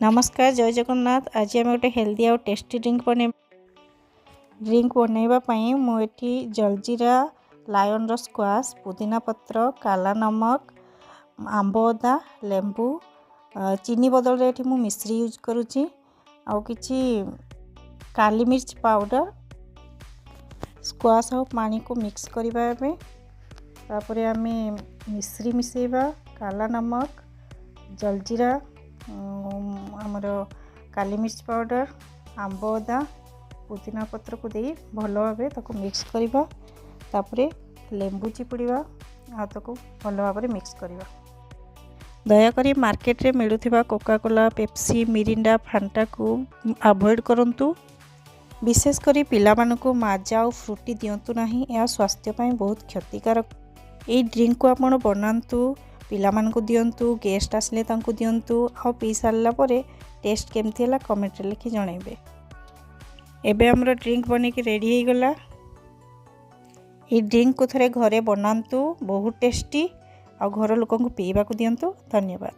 नमस्कार जय जगन्नाथ। आज आम गोटे हेल्दी आउ टेस्टी ड्रिंक बनैबा पई मुझे जलजीरा लायन स्क्वाश पुदीना पत्र काला नमक आंब अदा लेंबू चीनी बदल ये मु मिश्री यूज करुच्ची आउ किछि काली मिर्च पाउडर स्क्वाश और पानी को मिक्स करने तापर आम मिश्री मिसेबा काला नमक जलजीरा आमर काली मिर्च पाउडर आंब अदा पुदीना पत्र को दे भल भाव ताको मिक्स करवा तापरे लेंबू चिपुड़ा आको भल भाव मिक्स करवा। दयाकोरी मार्केट रे मिलुथिबा Coca Cola Pepsi Mirinda Phanta को अवॉइड करंतु। विशेषकर पिला मानकु माजा और फ्रूटी दिंतु नहीं, यह स्वास्थ्य पाई बहुत क्षतिकारक। ये ड्रिंक को आपण बनातु पिला मानकु दियंतु गेस्ट आसले तांकु दियंतु आ पी सारला परे टेस्ट केमती है कमेंट रे लिखि जणाइबे। एबे हमरो ड्रिंक बने की रेडी हो गला। ये ड्रिंक को थरे घरे बनातु बहुत टेस्टी आ घर लोकन को पीवा को दियंतु। धन्यवाद।